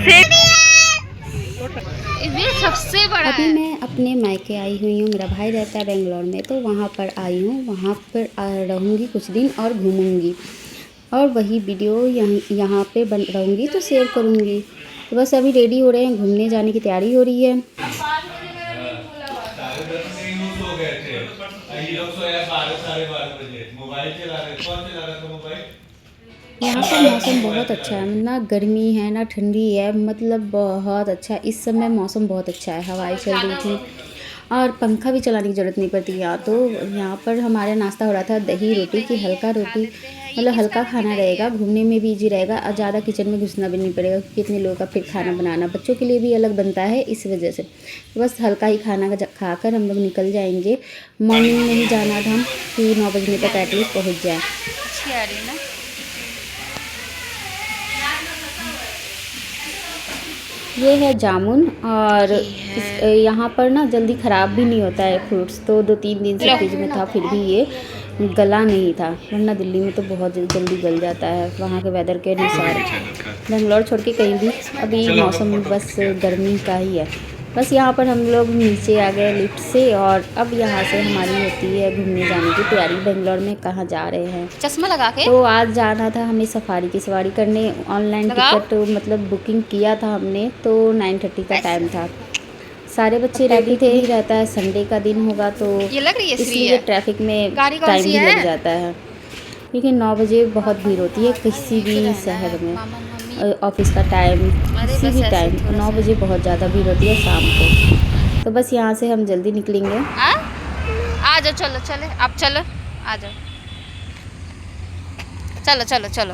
ये सबसे बड़ा अभी मैं अपने मायके आई हुई हूँ। मेरा भाई रहता है बेंगलोर में, तो वहाँ पर आई हूँ। वहाँ पर रहूँगी कुछ दिन और घूमूँगी, और वही वीडियो यहाँ पे बन रहूँगी तो शेयर करूँगी। तो बस अभी रेडी हो रहे हैं, घूमने जाने की तैयारी हो रही है। यहाँ पर मौसम बहुत अच्छा है, ना गर्मी है ना ठंडी है, मतलब बहुत अच्छा। इस समय मौसम बहुत अच्छा है, हवाएं चल रही थी और पंखा भी चलाने की ज़रूरत नहीं पड़ती यहाँ। तो यहाँ पर हमारा नाश्ता हो रहा था दही रोटी की, हल्का रोटी, मतलब हल्का खाना रहेगा, घूमने में भी इजी रहेगा और ज़्यादा किचन में घुसना भी नहीं पड़ेगा क्योंकि इतने लोगों का फिर खाना बनाना, बच्चों के लिए भी अलग बनता है, इस वजह से बस हल्का ही खाना खाकर हम लोग निकल जाएंगे। मॉर्निंग में ही जाना था कि 9 बजने तक एटलीस्ट पहुँच जाए। ये है जामुन, और यहाँ पर ना जल्दी ख़राब भी नहीं होता है फ्रूट्स, तो 2-3 दिन से फ्रिज में था फिर भी ये गला नहीं था, वरना दिल्ली में तो बहुत जल्दी गल जाता है वहाँ के वेदर के अनुसार। बेंगलोर छोड़ के कहीं भी अभी मौसम बस गर्मी का ही है। बस यहाँ पर हम लोग नीचे आ गए लिफ्ट से, और अब यहाँ से हमारी होती है घूमने जाने की तैयारी। बेंगलोर में कहाँ जा रहे हैं, चश्मा लगा के। तो आज जाना था हमें सफारी की सवारी करने। ऑनलाइन टिकट मतलब बुकिंग किया था हमने, तो 9:30 का टाइम था। सारे बच्चे रेडी थे, ही रहता है संडे का दिन होगा तो इसलिए ट्रैफिक में टाइम भी लग जाता है, क्योंकि 9 बजे बहुत भीड़ होती है किसी भी शहर में। ऑफिस का टाइम, किसी भी टाइम 9 बजे बहुत ज़्यादा भीड़ होती है शाम को। तो बस यहाँ से हम जल्दी निकलेंगे। आ जाओ, चलो चले, आप चलो, आ जाओ, चलो चलो चलो।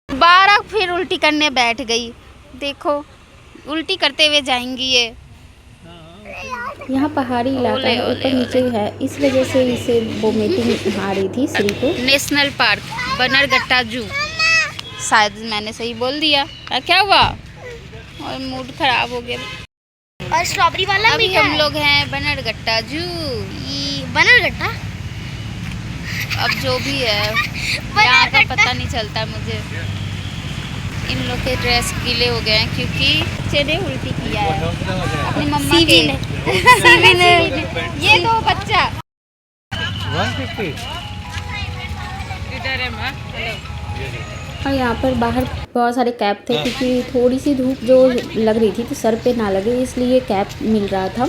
बारह फिर उल्टी करने बैठ गई, देखो उल्टी करते हुए जाएंगी ये। यहाँ पहाड़ी इलाका है, ऊपर नीचे है, इस वजह से इसे वोमिटिंग आ रही थी श्री को। नेशनल पार्क बनरघट्टा जू, शायद मैंने सही बोल दिया। क्या हुआ? और मूड खराब हो गया। और स्ट्रॉबेरी वाला अभी हम लोग हैं बनरघट्टा जू। बनरघट्टा, अब जो भी है यहाँ का पता नहीं चलता मुझे। इन लोग के ड्रेस गीले हो गए हैं क्योंकि बच्चे ने उल्टी किया है अपनी मम्मा के। ये तो बच्चा 150 इधर है माँ। और यहाँ पर बाहर बहुत सारे कैप थे, क्योंकि थोड़ी सी धूप जो लग रही थी तो सर पे ना लगे इसलिए कैप मिल रहा था।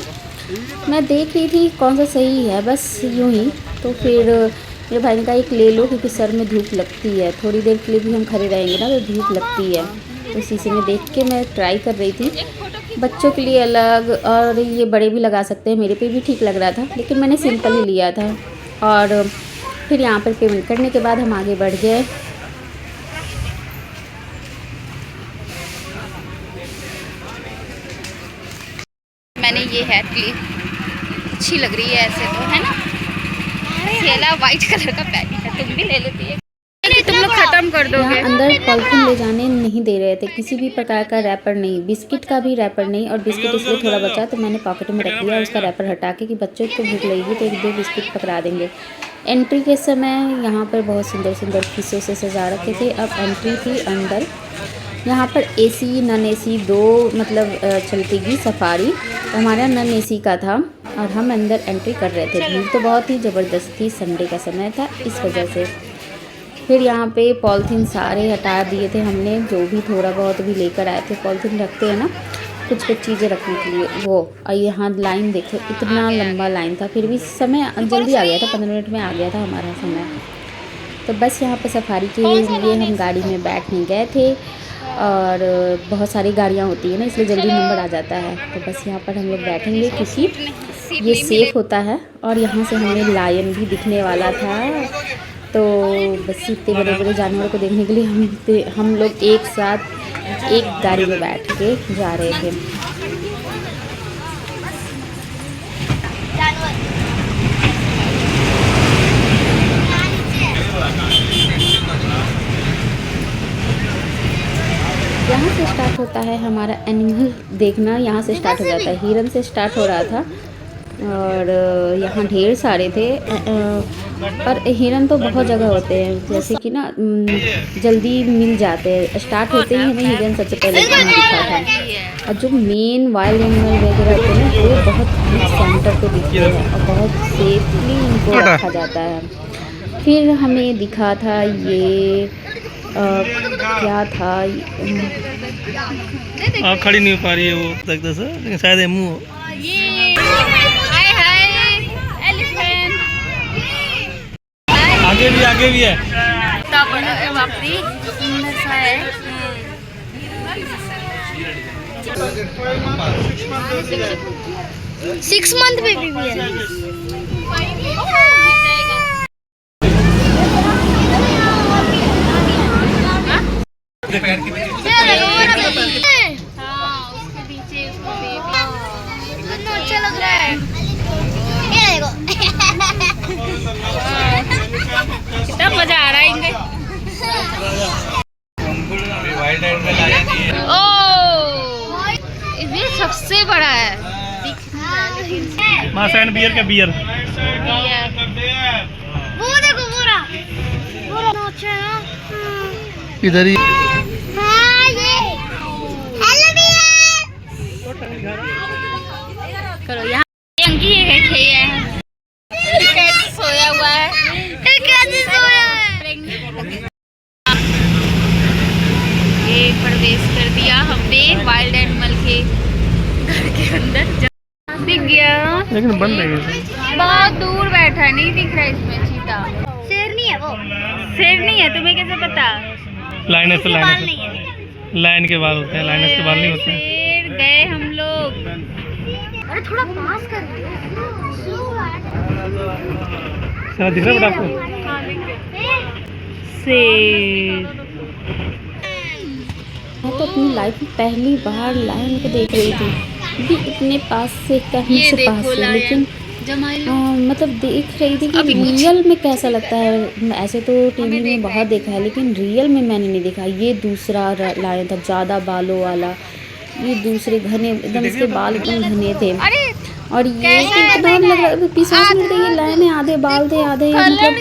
मैं देख रही थी कौन सा सही है, बस यूँ ही। तो फिर मेरे भाई ने कहा एक ले लो क्योंकि सर में धूप लगती है, थोड़ी देर के लिए भी हम खड़े रहेंगे ना तो धूप लगती है। तो शीशे में देख के मैं ट्राई कर रही थी, बच्चों के लिए अलग और ये बड़े भी लगा सकते हैं, मेरे पे भी ठीक लग रहा था, लेकिन मैंने सिंपल ही लिया था। और फिर यहाँ पर पेमेंट करने के बाद हम आगे बढ़ गए। मैंने ये हेयर क्लिप अच्छी लग रही है ऐसे तो, है ना? थैला वाइट कलर का बैग है, तुम भी ले लेती है। तुम लोग खत्म कर दोगे। यहाँ अंदर पॉलिथीन ले जाने नहीं दे रहे थे, किसी भी प्रकार का रैपर नहीं, बिस्किट का भी रैपर नहीं। और बिस्किट इसलिए थोड़ा बचा तो मैंने पॉकेट में रख लिया उसका रैपर हटा के, कि बच्चों को भूख लगेगी तो 1-2 बिस्किट पकड़ा देंगे। एंट्री के समय यहाँ पर बहुत सुंदर सुंदर फीसों से सजा रखे थे। अब एंट्री थी अंदर। यहाँ पर एसी नॉन एसी दो मतलब चलती सफारी, तो हमारा नॉन एसी का था और हम अंदर एंट्री कर रहे थे। भीड़ तो बहुत ही ज़बरदस्त थी, संडे का समय था इस वजह से। फिर यहाँ पे पॉलिथीन सारे हटा दिए थे हमने, जो भी थोड़ा बहुत भी लेकर आए थे। पॉलिथीन रखते हैं ना कुछ कुछ चीज़ें रखने के लिए वो। और यहाँ लाइन देखो, इतना लंबा लाइन था, फिर भी समय जल्दी आ गया था, 15 मिनट में आ गया था हमारा समय। तो बस यहाँ पे सफारी के लिए हम गाड़ी में बैठने गए थे, और बहुत सारी गाड़ियाँ होती है ना इसलिए जल्दी नंबर आ जाता है। तो बस यहाँ पर हम लोग बैठेंगे क्योंकि ये सेफ़ होता है। और यहाँ से हमें लायन भी दिखने वाला था, तो बस इतने बड़े बड़े जानवरों को देखने के लिए हम लोग एक साथ एक गाड़ी में बैठ के जा रहे थे। यहाँ से स्टार्ट होता है हमारा एनिमल देखना, यहाँ से स्टार्ट हो जाता है। हिरन से स्टार्ट हो रहा था और यहाँ ढेर सारे थे। और हिरन तो बहुत जगह होते हैं, जैसे कि ना जल्दी मिल जाते हैं। स्टार्ट होते ही हमें हिरन सबसे पहले दिखा था। और जो मेन वाइल्ड एनिमल वगैरह होते हैं ना, वो बहुत सेंटर पे दिखते हैं और बहुत सेफली इनको रखा जाता है। फिर हमें दिखा था ये क्या था, खड़ी नहीं हो पा रही है वो लगता सर, लेकिन शायद ये मुँह आगे भी है। बापरी सुंदर सा है। 6 मंथ बेबी भी है। अच्छा लग रहा है। ये देखो कितना मजा आ रहा है इनके। ओह, ये सबसे बड़ा है। मास एंड बियर का बियर। वो देखो पूरा अच्छा है ना। इधर ही हाँ ये हेलो बियर करो यहाँ अंकी है सोया हुआ है। कैसे सोया है। ये प्रवेश कर दिया हमने वाइल्ड एनिमल के घर के अंदर। दिख गया, लेकिन बंद है। बहुत दूर बैठा है, नहीं दिख रहा इसमें चीता। शेर नहीं है वो। शेर नहीं है, तुम्हें कैसे पता? लाइन से बाल नहीं है। लाइन के बाल होते हैं, लाइन के बाल नहीं होते हैं। शेर गए हम लोग। अरे थोड़ा पास कर दिख रहा है बेटा आपको? शेर। मैं तो अपनी लाइफ में पहली बार लायन को देख रही थी, भी इतने पास से, कहीं से पास से, लेकिन मतलब देख रही थी कि रियल में कैसा लगता है। ऐसे तो टीवी में बहुत देखा है, लेकिन रियल में मैंने नहीं देखा। ये दूसरा लायन था, ज़्यादा बालों वाला। ये दूसरे घने एकदम, इसके बाल एकदम घने थे। और ये एकदम लग रहा, विश्वास नहीं होता, ये लायन है, आधे बाल थे आधे, मतलब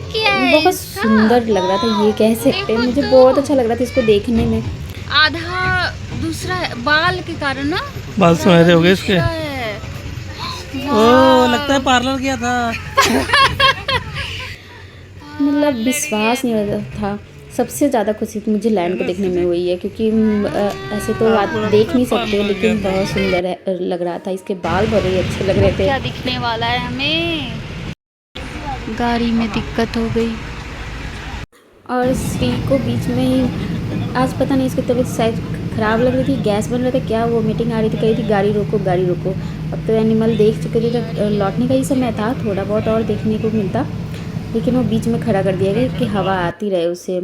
बहुत सुंदर लग रहा था। ये कह सकते हैं, मुझे बहुत अच्छा लग रहा था इसको देखने में। आधा दूसरा बाल के कारण ना, बाल सुनहरे हो गए इसके। ओ लगता है पार्लर गया था। मतलब विश्वास नहीं हो रहा था। सबसे ज़्यादा खुशी तो मुझे लायन को देखने में हुई है, क्योंकि ऐसे तो आप देख नहीं सकते, लेकिन बहुत सुंदर लग रहा था। इसके बाल बड़े अच्छे लग रहे थे। क्या दिखने वाला है हमें। गाड़ी में दिक्कत हो गई और श्री को बीच में ही आज पता नहीं, इसकी तबीयत शायद ख़राब लग रही थी, गैस बन रहा था क्या, वो मीटिंग आ रही थी, कही थी गाड़ी रोको गाड़ी रोको। अब तो एनिमल देख चुके थे, तो लौटने का ही समय था, थोड़ा बहुत और देखने को मिलता, लेकिन वो बीच में खड़ा कर दिया गया कि हवा आती रहे उसे।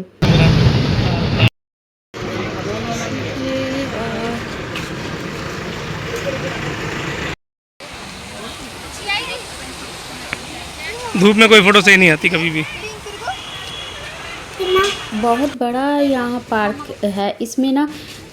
धूप में कोई फोटो सही नहीं आती कभी भी। बहुत बड़ा यहाँ पार्क है, इसमें ना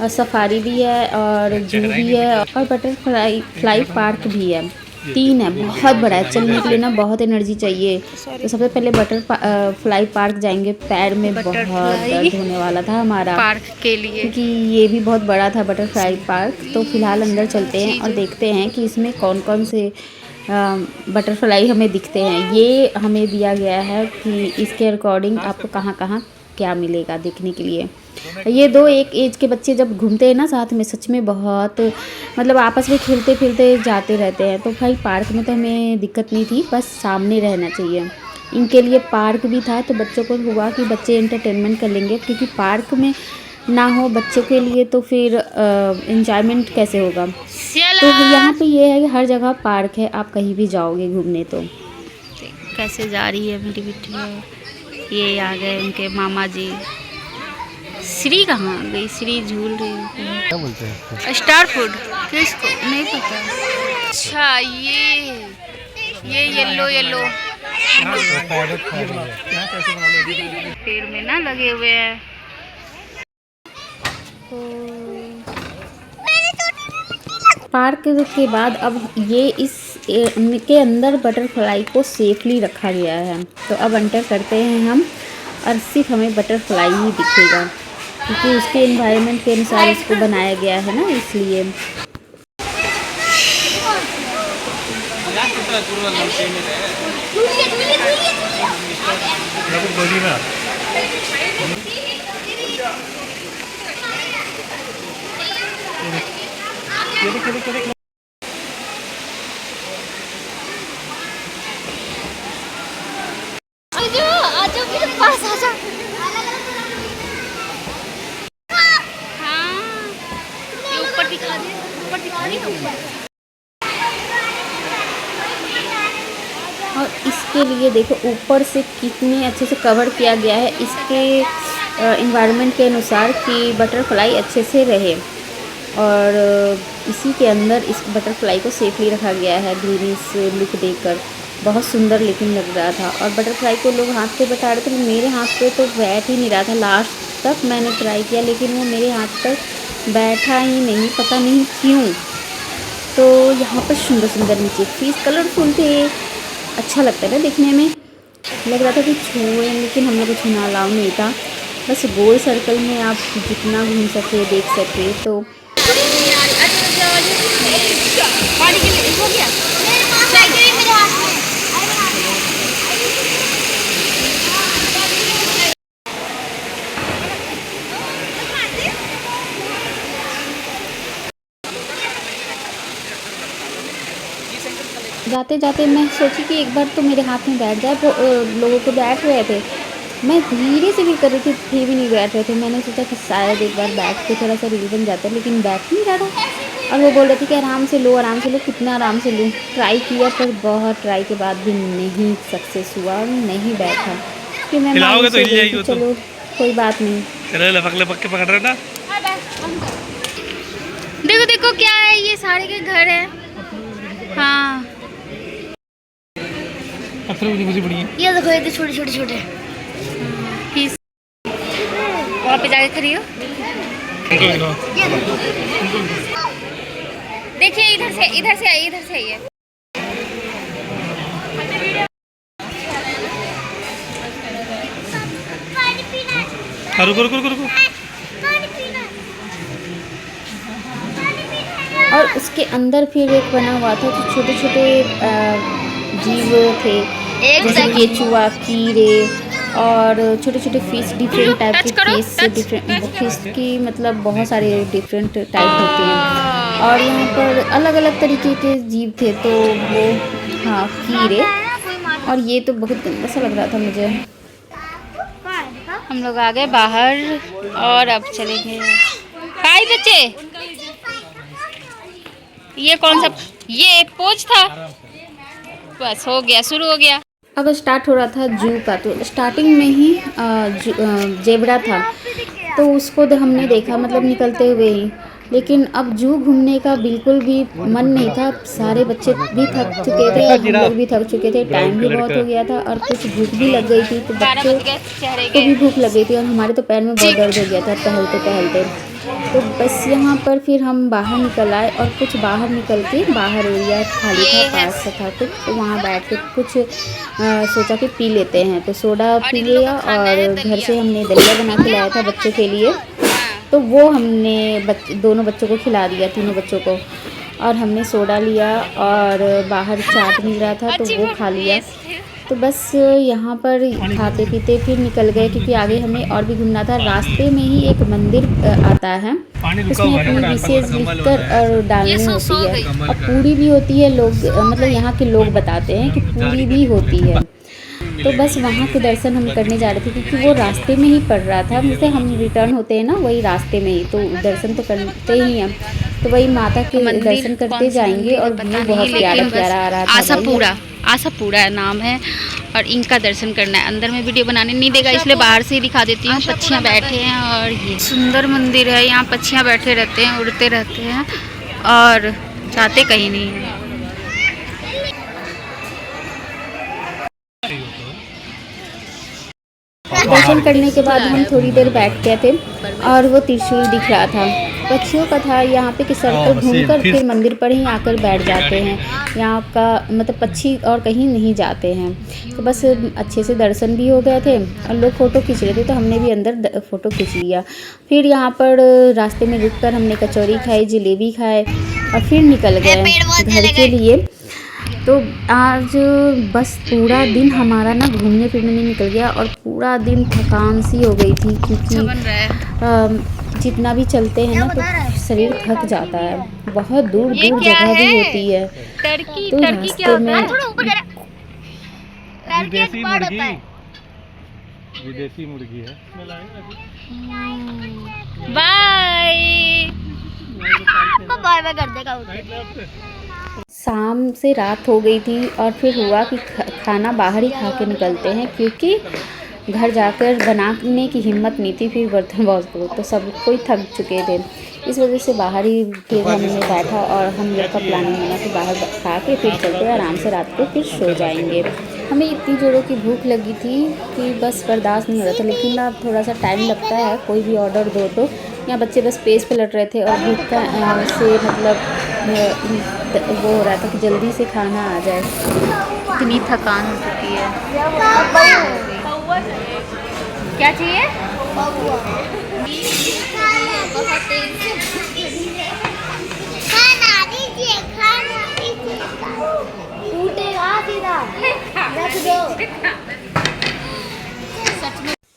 सफारी भी है और जू भी है और बटरफ्लाई पार्क भी है। 3 है, बहुत बड़ा है। चलने के लिए ना बहुत एनर्जी चाहिए। तो सबसे पहले बटरफ्लाई पार्क जाएंगे। पैर में बहुत दर्द होने वाला था हमारा पार्क के लिए, क्योंकि ये भी बहुत बड़ा था बटरफ्लाई पार्क। तो फिलहाल अंदर चलते हैं और देखते हैं कि इसमें कौन कौन से बटरफ्लाई हमें दिखते हैं। ये हमें दिया गया है कि इसके अकॉर्डिंग आपको कहाँ कहाँ क्या मिलेगा देखने के लिए। ये 2 एक एज के बच्चे जब घूमते हैं ना साथ में, सच में बहुत मतलब आपस में खेलते फिरते जाते रहते हैं। तो भाई पार्क में तो हमें दिक्कत नहीं थी, बस सामने रहना चाहिए। इनके लिए पार्क भी था, तो बच्चों को हुआ कि बच्चे एंटरटेनमेंट कर लेंगे, क्योंकि पार्क में ना हो बच्चों के लिए तो फिर एंजॉयमेंट कैसे होगा। तो यहाँ पे ये है कि हर जगह पार्क है, आप कहीं भी जाओगे घूमने तो। कैसे जा रही है मेरी बिटिया। ये आ गए उनके मामा जी। श्री कहाँ गई? श्री झूल रही है। क्या बोलते हैं? स्टार फूड किसको नहीं पता। अच्छा ये येलो पेड़ में ना लगे हुए हैं। पार्क के बाद अब ये इस के अंदर बटरफ्लाई को सेफली रखा गया है। तो अब एंटर करते हैं हम और सिर्फ हमें बटरफ्लाई ही दिखेगा क्योंकि उसके एनवायरनमेंट के अनुसार इसको बनाया गया है ना, इसलिए। आजा मेरे पास आजा। हाँ, ये ऊपर दिखा दे, ऊपर दिखा दे ऊपर। और इसके लिए देखो ऊपर से कितने अच्छे से कवर किया गया है इसके एनवायरनमेंट के अनुसार कि बटरफ्लाई अच्छे से रहे। और इसी के अंदर इस बटरफ्लाई को सेफली रखा गया है ग्रीनिश लुक देकर। बहुत सुंदर लेकिन लग रहा था। और बटरफ्लाई को लोग हाथ पे बैठा रहे थे, मेरे हाथ पे तो बैठ ही नहीं रहा था। लास्ट तक मैंने ट्राई किया लेकिन वो मेरे हाथ पर बैठा ही नहीं, पता नहीं क्यों। तो यहाँ पर सुंदर सुंदर नीचे फिश कलरफुल थे, अच्छा लगता है ना देखने में। लग रहा था कि छुए लेकिन हम लोग को छूना अलाउ नहीं था। बस गोल सर्कल में आप जितना घूम सके देख सके। तो पानी के लिए हो गया मेरे हाथ में। जाते जाते मैं सोची कि एक बार तो मेरे हाथ में बैठ जाए। वो लोगों को बैठ रहे थे, मैं धीरे से भी कर रही थी, फिर भी नहीं बैठ रहे थे। मैंने सोचा कि शायद एक बार बैठ के थोड़ा सा रील बन जाता है, लेकिन बैठ नहीं रहा था। और वो बोल रहे थे कि आराम से लो, आराम से लो। कितना आराम से लूँ, ट्राई किया पर बहुत ट्राई के बाद भी नहीं सक्सेस हुआ, नहीं बैठा। फिर मैं हिलाओगे तो हिल जाएगी वो तो। चलो कोई बात नहीं। लपक के पकड़ रहे ना। देखो देखो क्या है, ये सारे के घर है। हाँ, पत्थर मुझे बड़ी है। ये देखो ये छोटे छोटे छोटे। फिश वहाँ पे जाके खड़ी हो। देखिए इधर से आइए, इधर से आइए। रुको रुको रुको रुको। और उसके अंदर फिर एक बना हुआ था जो छोटे छोटे जीव थे, जैसे केचुआ, कीड़े और छोटे छोटे फिश, डिफरेंट टाइप के फिश। डिफरेंट फिश की मतलब बहुत सारे डिफरेंट टाइप होते हैं। और यहाँ पर अलग अलग तरीके के जीव थे। तो वो हाँ कीड़े, और ये तो बहुत गंदा सा लग रहा था मुझे। हम लोग आ गए बाहर और अब चलेंगे। हाय बच्चे, ये कौन सा, ये पोज था। बस हो गया, शुरू हो गया। अब स्टार्ट हो रहा था जू का। तो स्टार्टिंग में ही जेबरा था, तो उसको हमने देखा मतलब निकलते हुए ही। लेकिन अब जू घूमने का बिल्कुल भी मन नहीं था। सारे बच्चे भी थक चुके थे, हम लोग भी थक चुके थे, टाइम भी बहुत हो गया था और कुछ भूख भी लग गई थी। तो बच्चों को भी भूख लग गई थी और हमारे तो पैर में बहुत दर्द हो गया था टहलते टहलते। तो बस यहाँ पर फिर हम बाहर निकल आए और कुछ बाहर निकल के, बाहर एरिया खाली था, पास था कुछ, तो वहाँ बैठ के कुछ सोचा कि पी लेते हैं। तो सोडा पी लिया और घर से हमने दलिया बना के लाया था बच्चों के लिए। तो वो हमने दोनों बच्चों को खिला दिया, तीनों बच्चों को। और हमने सोडा लिया और बाहर चाट मिल रहा था तो वो खा लिया। तो बस यहाँ पर खाते पीते फिर निकल गए क्योंकि आगे हमें और भी घूमना था। रास्ते में ही एक मंदिर आता है, उसमें अपनी विशेष लिखकर और डालनी होती है और पूरी भी होती है। लोग मतलब यहाँ के लोग बताते हैं कि पूरी भी होती है। तो बस वहाँ के दर्शन हम करने जा रहे थे क्योंकि वो रास्ते में ही पड़ रहा था। जैसे हम रिटर्न होते हैं ना, वही रास्ते में ही, तो दर्शन तो करते ही हैं। तो वही माता के दर्शन करते जाएंगे। और व्यू बहुत प्यारा प्यारा आ रहा था। आशापुरा नाम है और इनका दर्शन करना है। अंदर में वीडियो बनाने नहीं देगा, इसलिए बाहर से ही दिखा देती हूँ। पक्षियाँ बैठे हैं और ये सुंदर मंदिर है। यहाँ पक्षियाँ बैठे रहते हैं, उड़ते रहते हैं और जाते कहीं नहीं हैं। दर्शन करने के बाद हम थोड़ी देर बैठ गए थे और वो त्रिशूल दिख रहा था। पक्षियों का था यहाँ पे कि सर्कल घूमकर फिर मंदिर पर ही आकर बैठ जाते हैं। यहाँ का मतलब पक्षी और कहीं नहीं जाते हैं। तो बस अच्छे से दर्शन भी हो गए थे और लोग फ़ोटो खींच रहे थे, तो हमने भी अंदर फ़ोटो खींच लिया। फिर यहाँ पर रास्ते में रुककर हमने कचौरी खाई, जलेबी खाए और फिर निकल गए घर के लिए। तो आज बस पूरा दिन हमारा ना घूमने फिरने में निकल गया और पूरा दिन थकान सी हो गई थी, क्योंकि जितना भी चलते हैं ना तो शरीर थक जाता है। बहुत दूर दूर जगह भी होती है, टर्की तो टर्की क्या रास्ते होता है? में थोड़ा ऊपर जरा। टर्की एक विदेशी बर्ड मुर्गी, होता है। विदेशी मुर्गी है। बाय। आपको बाय बाय कर देगा उसे। शाम से रात हो गई थी और फिर हुआ कि खाना बाहर ही खा के निकलते हैं, क्योंकि घर जाकर बनाने की हिम्मत नहीं थी फिर बर्तन वॉश करो, तो सब कोई थक चुके थे। इस वजह से बाहर ही फिर हमने बैठा और हम लोग का प्लानिंग बना कि बाहर खा के फिर चलते हैं, आराम से रात को फिर सो जाएंगे। हमें इतनी जोरों की भूख लगी थी कि बस बर्दाश्त नहीं हो रहा था, लेकिन अब थोड़ा सा टाइम लगता है कोई भी ऑर्डर दो तो। यहाँ बच्चे बस पेज पलट रहे थे और भूख का से मतलब वो हो रहा था कि जल्दी से खाना आ जाए। इतनी थकान हो चुकी है। क्या चाहिए? खाना दीजिए, खाना दीजिए। टूटेगा सीधा। रख दो।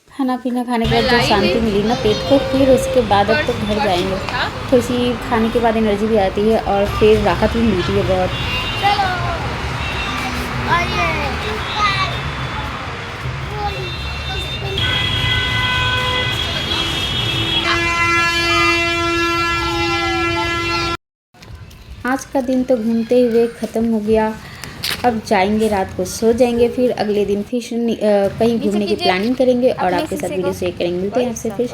खाना पीना खाने के बाद जो शांति मिली ना पेट को, फिर उसके बाद अब तो घर जाएंगे। थोड़ी सी खाने के बाद एनर्जी भी आती है और फिर राहत भी मिलती है बहुत। चलो। आइए। आज का दिन तो घूमते हुए ख़त्म हो गया। अब जाएंगे, रात को सो जाएंगे, फिर अगले दिन फिर कहीं घूमने की प्लानिंग करेंगे और आपके साथ वीडियो शेयर करेंगे। मिलते हैं आपसे फिर